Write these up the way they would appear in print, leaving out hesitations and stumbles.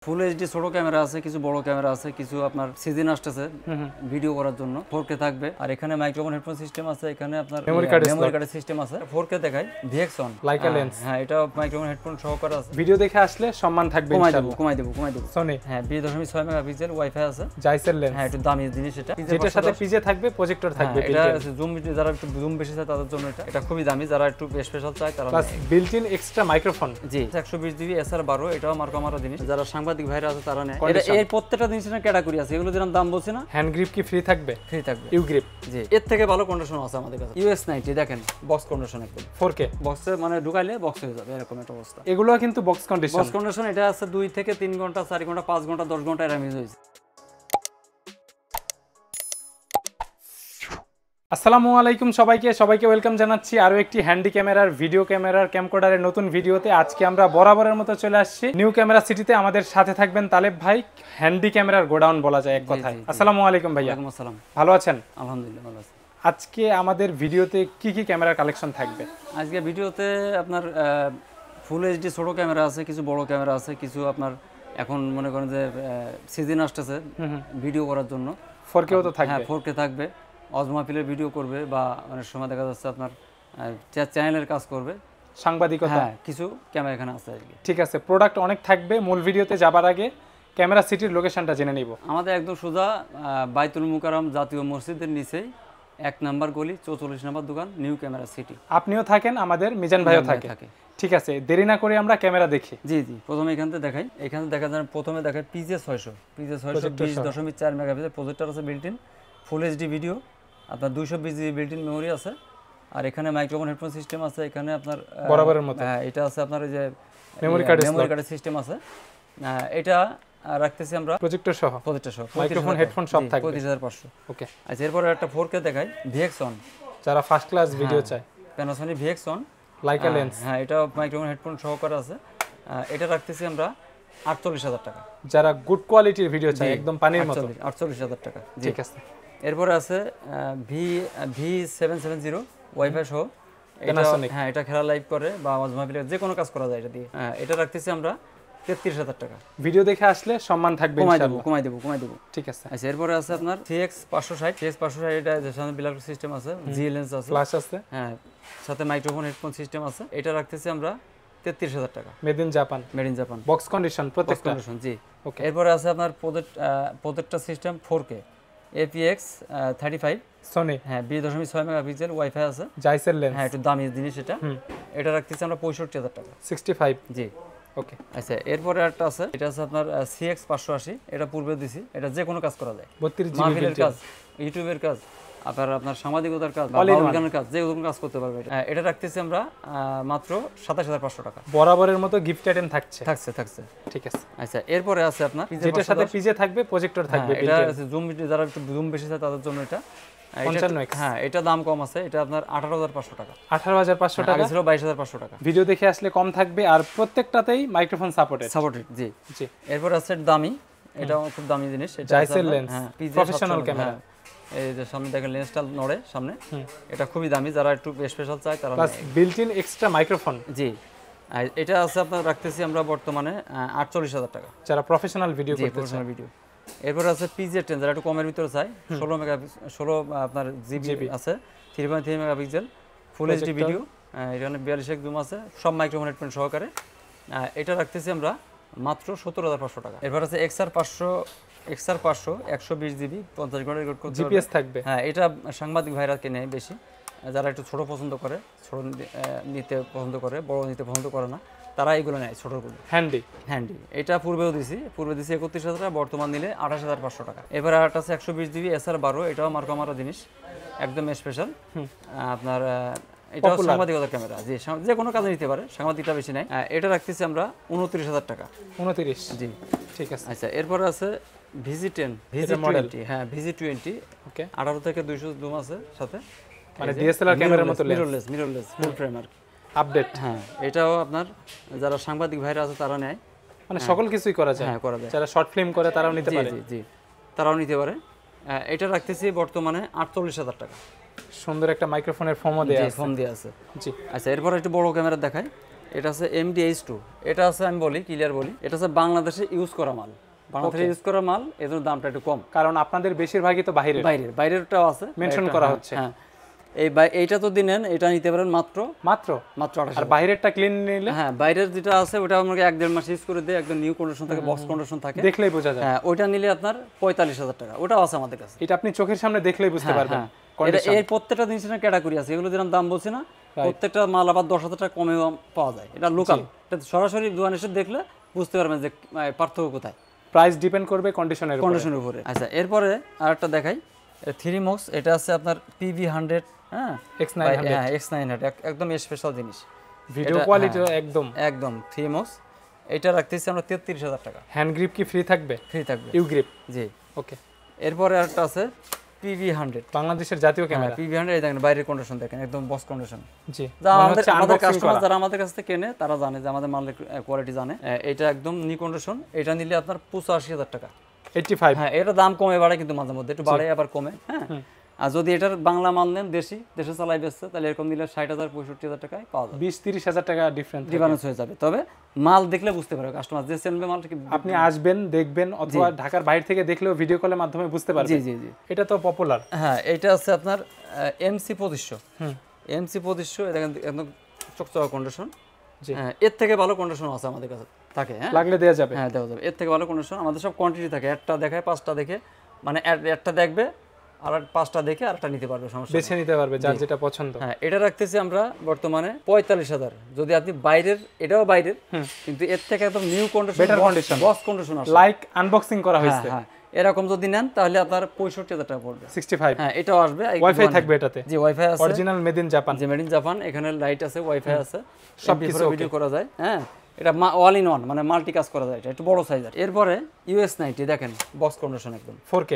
Full HD ছোট camera আছে, কিছু বড় ক্যামেরা আছে, কিছু আপনার সিজন আসতেছে ভিডিও করার জন্য 4K থাকবে। আর এখানে মাইক্রোফোন হেডফোন সিস্টেম আছে, এখানে আপনার মেমরি কার্ডের সিস্টেম আছে। 4K দেখাই ভিএক্স1 লাইকা লেন্স। হ্যাঁ, এটা মাইক্রোফোন হেডফোন সহকারে আছে। ভিডিও দেখে আসলে সম্মান থাকবে ইনশাআল্লাহ। কমাই দেব সনি। হ্যাঁ, 2.6 মেগাপিক্সেল ওয়াইফাই আছে। জাইসের লেন্স। হ্যাঁ, একটু দামি জিনিস এটা, যেটার সাথে পিজে থাকবে, প্রজেক্টর থাকবে। এটা জুম, যারা একটু জুম বেশি চায় তাদের জন্য এটা খুবই দামি, যারা একটু স্পেশাল চায় তারা। Plus built in extra microphone. G, 120 GB SR12, এটাও মার্কা জিনিস, যারা সাংবাদিক ভাইরা আছে তারা নেয়। এটা এই প্রত্যেকটা জিনিসের ক্যাটাগরি আছে, এগুলো যেরকম দাম বলছি না। হ্যান্ড গ্রিপ কি ফ্রি থাকবে? ফ্রি থাকবে। U grip. জি, এর থেকে ভালো কন্ডিশন আছে আমাদের কাছে। US90 দেখেন, বক্স কন্ডিশন একদম 4K বক্সে, মানে ঢুকাইলে বক্স হয়ে যাবে এরকম একটা অবস্থা। এগুলো কিন্তু বক্স কন্ডিশন। এটা আছে 2 থেকে 3 ঘন্টা, 4 ঘন্টা, 5 ঘন্টা, 10 ঘন্টা এরকম ইউজ হয়েছে। আসসালামু আলাইকুম সবাইকে ওয়েলকাম জানাচ্ছি আরো একটি হ্যান্ডি ক্যামেরার, ভিডিও ক্যামেরার, ক্যামকর্ডারের নতুন ভিডিওতে। আজকে আমরা বরাবরের মতো চলে আসছি নিউ ক্যামেরা সিটিতে। আমাদের সাথে থাকবেন তালেব ভাই, হ্যান্ডি ক্যামেরার গোডাউন বলা যায় এক কথায়। আসসালামু আলাইকুম ভাইয়া। ওয়ালাইকুম আসসালাম। ভালো আছেন? আলহামদুলিল্লাহ ভালো আছি। আজকে আমাদের ভিডিওতে কি কি ক্যামেরার কালেকশন থাকবে? আজকে ভিডিওতে আপনার ফুল এইচডি ছোট ক্যামেরা আছে, কিছু বড় ক্যামেরা আছে, কিছু আপনার এখন মনে করেন যে সিজন আসতেছে ভিডিও করার জন্য 4Kও তো থাকবে। হ্যাঁ, 4K থাকবে। অজমাপিলের ভিডিও করবে বা অনেক সময় দেখা যাচ্ছে আপনার চ্যানেলের কাজ করবে, সাংবাদিকতা। হ্যাঁ, কিছু ক্যামেরা এখানে আছে আর কি। ঠিক আছে, প্রোডাক্ট অনেক থাকবে। মূল ভিডিওতে যাবার আগে ক্যামেরা সিটির লোকেশনটা জেনে নিব। আমাদের একদম সোজা বাইতুল মুকাররম জাতীয় মসজিদের নিচেই 1 নম্বর গলি 44 নম্বর দোকান, নিউ ক্যামেরা সিটি। আপনিও থাকেন, আমাদের মিজান ভাইও থাকে। ঠিক আছে, দেরি না করে আমরা ক্যামেরা দেখি। জি, প্রথমে এখান থেকে দেখাই। এখানে দেখা যায় প্রথমে দেখাই PJ600 20.4 মেগাপিক্সেল প্রজেক্টর আছে, built in full HD video, আপনার 220 জিবি বিল্ট ইন মেমোরি আছে। আর এখানে মাইক্রোফোন হেডফোন সিস্টেম আছে, এখানে আপনার বরাবরের মতো। হ্যাঁ, এটা আছে আপনার এই যে মেমোরি কার্ডের সিস্টেম আছে। এটা রাখতেছি আমরা প্রজেক্টর সহ মাইক্রোফোন হেডফোন সব থাকবে 35500। ওকে। আচ্ছা, এরপরে একটা 4K দেখাই VX1, যারা ফার্স্ট ক্লাস ভিডিও চায়। Panasonic VX1 Laika lens. হ্যাঁ, এটা মাইক্রোফোন হেডফোন সহকারে আছে। এটা রাখতেছি আমরা 48000 টাকা। যারা গুড কোয়ালিটির ভিডিও চায়, একদম পানির মতো, 48000 টাকা। ঠিক আছে। এরপরে আছে V770 ওয়াইফাই সহ। হ্যাঁ, এটা খেলা লাইভ করে বা মাঝমাপিলে যে কোনো কাজ করা যায় এটা দিয়ে। এটা রাখতেছি আমরা 33000 টাকা। ভিডিও দেখে আসলে সম্মান থাকবে ইনশাআল্লাহ। কমাই দেব। ঠিক আছে। আচ্ছা, এরপরে আছে আপনার CX560 এটা সামনে বিলার সিস্টেম আছে, জি লেন্স আছে, ফ্ল্যাশ আছে, হ্যাঁ, সাথে মাইক্রোফোন হেডফোন সিস্টেম আছে। এটা রাখতেছি আমরা 33000 টাকা। Made in Japan, box condition প্রত্যেকটা। জি, ওকে। এরপরে আছে আপনার projector system 4K APX35 Sony. হ্যাঁ, 2.6 মেগাপিক্সেল ওয়াইফাই আছে, জাইসের লেন্স। হ্যাঁ, একটু দামি জিনিস এটা রাখতেছি আমরা 65000 টাকা। 65। জি, ওকে। আচ্ছা, এরপরে একটা আছে, এটা আছে আপনার CX580, এটা পূর্বে দিছি। এটা যে কোনো কাজ করা যায়, 32 জিবি মাহফিলের কাজ, ইউটিউবের কাজ, আপনার সাংবাদিকতার কাজ, বাউলগানের কাজ, যে কোনো কাজ করতে পারবে। এটা রাখতেছি আমরা মাত্র 27500 টাকা। বরাবরের মতো গিফট আইটেম থাকছে। ঠিক আছে। আচ্ছা, এরপরে আছে আপনার যেটার সাথে পিজে থাকবে, প্রজেক্টর থাকবে। এটা আছে জুম, যারা একটু জুম বেশি চায় তাদের জন্য এটা 55x। হ্যাঁ, এটা দাম কম আছে, এটা আপনার 18500 টাকা। 18500 টাকা ছিল 22500 টাকা। ভিডিও দেখে আসলে কম থাকবে, আর প্রত্যেকটাতেই মাইক্রোফোন সাপোর্টেড। জি। এরপর আছে দামি, এটা খুব দামি জিনিস, এটা জাইসের লেন্স, প্রফেশনাল ক্যামেরা। এই যে সামনে দেখেন লেন্সটা নড়ে সামনে, এটা খুবই দামি, যারা একটু স্পেশাল চায় তারা। Plus built in extra microphone. জি, এটা আছে আপনার রাখতেছি আমরা বর্তমানে 48000 টাকা, যারা প্রফেশনাল ভিডিও করতে চায়। এরপর আছে PJ10, যারা একটু কমের ভিতরে চায়, 16 আপনার জিবি আছে, 3.3 মেগাপিক্সেল ফুল এইচডি ভিডিও, এখানে 42 জুম আছে, সব মাইক্রোফোন হেডফোন সহকারে। এটা রাখতেছি আমরা মাত্র 17500 টাকা। এরপর আছে XR500 120 জিবি 50 ঘন্টা রেকর্ড করতে পারবে, জিপিএস থাকবে। হ্যাঁ, এটা সাংবাদিক ভাইরা কেনে বেশি, যারা একটু ছোট পছন্দ করে, ছোট নিতে পছন্দ করে, বড় নিতে পছন্দ করে না, তারা এইগুলো নেয়, ছোটগুলো। হ্যান্ডি এটা পূর্বে দিছি 31000 টাকা, বর্তমান নিলে 28500 টাকা। এবার আরেকটা আছে 120 জিবি SR12, এটাও মার্কা জিনিস, একদম স্পেশাল। আপনার এটা সাংবাদিকতার ক্যামেরা, যে কোনো কাজে নিতে পারে, সাংবাদিকটা বেশি নাই। এটা রাখতেছি আমরা 29000 টাকা। 29। জি, ঠিক আছে। আচ্ছা, এরপর আছে VG20 হ্যাঁ, VG20 ওকে। 18 থেকে 200 জুম আছে সাথে, মানে ডিএসএলআর ক্যামেরার মতো মিররলেস ফুল ফ্রেম আর কি, আপডেট। হ্যাঁ, এটাও আপনার যারা সাংবাদিক ভাইরা আছে তারা নেয়, মানে সকল কিছুই করা যায়। হ্যাঁ, করা যায়। যারা শর্ট ফিল্ম করে তারাও নিতে পারে। জি, তারাও নিতে পারে। এটা রাখতেছি বর্তমানে 48000 টাকা। সুন্দর একটা মাইক্রোফোনের ফোমও দেয়া আছে। ফোম দেয়া আছে। জি। আচ্ছা, এরপর একটু বড় ক্যামেরা দেখাই। এটা আছে MDH2, এটা আছে আমি বলি ক্লিয়ার বলি, এটা আছে বাংলাদেশে ইউজ করা মাল, বাংলাদেশে ইউজ করা মাল, এজন্য দামটা একটু কম, কারণ আপনাদের বেশিরভাগই তো বাইরেরটাও আছে মেনশন করা হচ্ছে। হ্যাঁ, এইটা তো দিনেন, এটা নিতে পারেন মাত্র 28। আর বাইরেরটা ক্লিন নিলে? হ্যাঁ, বাইরের যেটা আছে ওটা আমাকে 1-1.5 মাস ইউজ করে দেয়, একদম নিউ কন্ডিশন থাকে, বক্স কন্ডিশন থাকে, দেখলেই বোঝা যায়। হ্যাঁ, ওইটা নিলে আপনার 45,000 টাকা, ওটাও আছে আমাদের কাছে। এটা আপনি চোখের সামনে দেখলেই বুঝতে পারবেন। এই প্রত্যেকটা জিনিসের ক্যাটাগরি আছে, এগুলো যেরকম দাম বলছি না, প্রত্যেকটা মাল আবার 10,000 টাকা কমেও পাওয়া যায়। এটা লোকাল, এটা সরাসরি দোকানে এসে দেখলে বুঝতে পারবেন যে পার্থক্য কোথায়। প্রাইস ডিপেন্ড করবে কন্ডিশনের উপরে। আচ্ছা, এরপরে আরেকটা দেখাই, 3MOX, এটা আছে আপনার PV100, হ্যাঁ, X900, একদম স্পেশাল জিনিস, ভিডিও কোয়ালিটি একদম 3MOX। এটা রাখতেছি আমরা 33,000 টাকা। হ্যান্ড গ্রিপ কি ফ্রি থাকবে? ফ্রি থাকবে, ইউ গ্রিপ। জি, ওকে। এরপরে আরেকটা আছে PV100, বাংলাদেশের জাতীয় ক্যামেরা। PV100, এই দেখেন বাইরের কন্ডিশন দেখেন, একদম বক্স কন্ডিশন। জি, আমাদের কাস্টমার যারা আমাদের কাছ থেকে কেনে তারা জানে যে আমাদের মালের কোয়ালিটি জানে। এটা একদম নিউ কন্ডিশন, এটা নিলে আপনার 85,000 টাকা। 85? হ্যাঁ, এটা দাম কমে বাড়ে, কিন্তু মাঝে মধ্যে একটু বাড়ে আবার কমে। হ্যাঁ, আর যদি এটার বাংলা মাল নেন, দেশে চালাই বেচছে, তাহলে এরকম নিলে 60,000 65,000 টাকায় পাওয়া যাবে। 20-30,000 টাকা ডিফারেন্স হয়ে যাবে, তবে মাল দেখলে বুঝতে পারবে কাস্টমার, যে চেনবে মালটা কি। আপনি আসবেন, দেখবেন, অথবা ঢাকার বাইরে থেকে দেখলেও ভিডিও কলের মাধ্যমে বুঝতে পারবেন। জি জি জি, এটা তো পপুলার। হ্যাঁ, এটা আছে আপনার MC2500। MC2500, দেখেন একদম চকচকা কন্ডিশন। হ্যাঁ, এর থেকে ভালো কন্ডিশন আছে আমাদের কাছে থাকে। হ্যাঁ, লাগলে দেওয়া যাবে। হ্যাঁ, দেওয়া যাবে, এর থেকে ভালো কন্ডিশন আমাদের সব কোয়ান্টিটি থাকে। একটা দেখায় 5টা দেখে, মানে একটা দেখবে আর 5টা দেখে আরেকটা নিতে পারবে, সমস্যা বেছে নিতে পারবে যার যেটা পছন্দ। হ্যাঁ, এটা রাখতেছি আমরা বর্তমানে 45,000। যদি আপনি বাইরের, এটাও বাইরের, কিন্তু এর থেকে একদম new condition, better condition, box condition আছে, লাইক আনবক্সিং করা হয়েছে। হ্যাঁ, এরকম যদি নেন তাহলে আপনার 65,000 টাকা পড়বে। 65? হ্যাঁ, এটাও আসবে, ওয়াইফাই থাকবে এটাতে? জি, ওয়াইফাই আছে, original made in Japan. G, made in Japan. এখানে লাইট আছে, ওয়াইফাই আছে, সব কিছু ভিডিও করা যায়। হ্যাঁ, এটা অল ইন ওয়ান, মানে মাল্টি কাজ করা যায়, এটা একটু বড় সাইজের। এরপরে US90, দেখেন বক্স কন্ডিশন একদম 4K।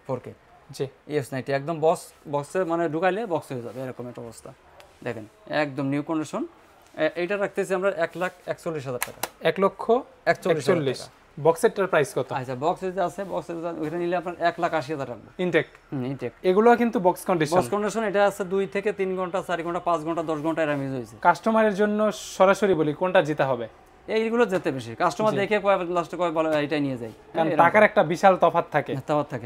4K। জি, US90 একদম বক্সে, মানে ঢুকাইলে বক্স হয়ে যাবে, এরকম একটা অবস্থা। দেখেন একদম নিউ কন্ডিশন। এটা রাখতেছি আমরা 1,41,000 টাকা। 1,41,000। বক্সেরটার প্রাইস কত? আচ্ছা, বক্সের যে আছে, বক্সের ওইটা নিলে আপনার 1,80,000 টাকা। ইনটেক? ইনটেক। এগুলো কিন্তু বক্স কন্ডিশন। এটা আছে 2 থেকে 3 ঘন্টা, 4 ঘন্টা, 5 ঘন্টা, 10 ঘন্টা এর ইউজ হয়েছে। কাস্টমারের জন্য সরাসরি বলি কোনটা যেতে হবে? এইগুলো যেতে বেশি, কাস্টমার দেখে লাস্টে বলে এটাই নিয়ে যায়, কারণ টাকার একটা বিশাল তফাৎ থাকে,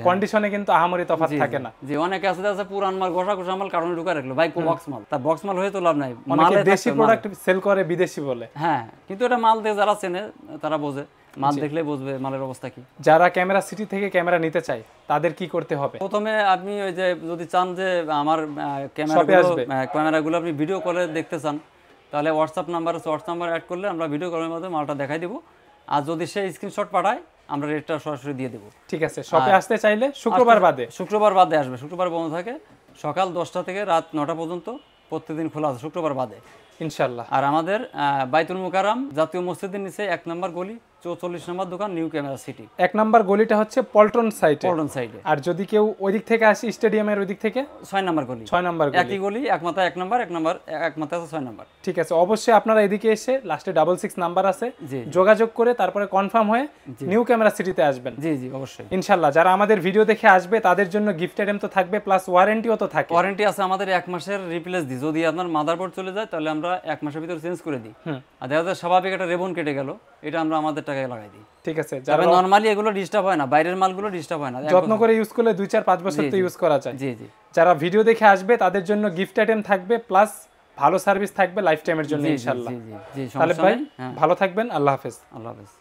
কন্ডিশনে কিন্তু আহামরি তফাৎ থাকে না। যে অনেকে আছে পুরান মাল, ঘষা মাল কারণে ঢুকা রাখলো, ভাই বক্স মাল, তার বক্স মাল হয়ে তো লাভ নাই। অনেকে দেশি প্রোডাক্ট সেল করে বিদেশি বলে। হ্যাঁ, কিন্তু এটা মাল দিয়ে যারা চেনে তারা বোঝে, মাল দেখলে বুঝবে মালের অবস্থা কি। যারা ক্যামেরা সিটি থেকে ক্যামেরা নিতে চায় তাদের কি করতে হবে? প্রথমে আপনি ওই যে যদি চান যে আমার ক্যামেরাগুলো আপনি ভিডিও কলে দেখতে চান, তাহলে হোয়াটসঅ্যাপ নাম্বার অ্যাড করলে আমরা ভিডিও কলের মাধ্যমে মালটা দেখাই দেবো। আর যদি সে স্ক্রিনশট পাঠায়, আমরা রেটটা সরাসরি দিয়ে দেবো। ঠিক আছে। শপে আসতে চাইলে শুক্রবার বাদে আসবে। শুক্রবার বন্ধ থাকে, সকাল 10টা থেকে রাত 9টা পর্যন্ত, প্রত্যেকদিন খোলা আছে, শুক্রবার বাদে ইনশাআল্লাহ। আর আমাদের বাইতুল মুকাররম জাতীয় মসজিদের নিচে 1 নম্বর গলি, 44 নম্বর দোকান, নিউ ক্যামেরা সিটি। 1 নম্বর গলিটা হচ্ছে পল্টন সাইডে। আর যদি কেউ ওই দিক থেকে আসে, স্টেডিয়ামের ওই দিক থেকে 6 নম্বর গলি। 6 নম্বর গলি, একই গলি, এক মাথায় 1 নম্বর, এক মাথায় আছে 6 নম্বর। ঠিক আছে। অবশ্যই আপনারা এদিকে এসে লাস্টে 66 নাম্বার আছে, যোগাযোগ করে তারপরে কনফার্ম হয়ে নিউ ক্যামেরা সিটিতে আসবেন। জি জি, অবশ্যই ইনশাআল্লাহ। যারা আমাদের ভিডিও দেখে আসবে তাদের জন্য গিফট আইটেম তো থাকবে, প্লাস ওয়ারেন্টিও তো থাকে। ওয়ারেন্টি আছে আমাদের 1 মাসের রিপ্লেস দিই। যদি আপনার মাদারবোর্ড চলে যায় তাহলে আমরা 1 মাসের ভিতরে চেঞ্জ করে দিই। আর দেখা যায় স্বাভাবিক একটা রেবন কেটে গেল, এটা আমরা আমাদের টাকায় লাগাই দিই। ঠিক আছে। যারা নরমালি এগুলো ডিস্টার্ব হয় না, বাইরের মালগুলো ডিস্টার্ব হয় না, যত্ন করে ইউজ করলে 2-4-5 বছর তো ইউজ করা যায়। জি জি। যারা ভিডিও দেখে আসবে তাদের জন্য গিফট আইটেম থাকবে, প্লাস ভালো সার্ভিস থাকবে লাইফ টাইমের জন্য ইনশাআল্লাহ। জি জি জি। তাহলে ভাই ভালো থাকবেন। আল্লাহ হাফেজ। আল্লাহ হাফেজ।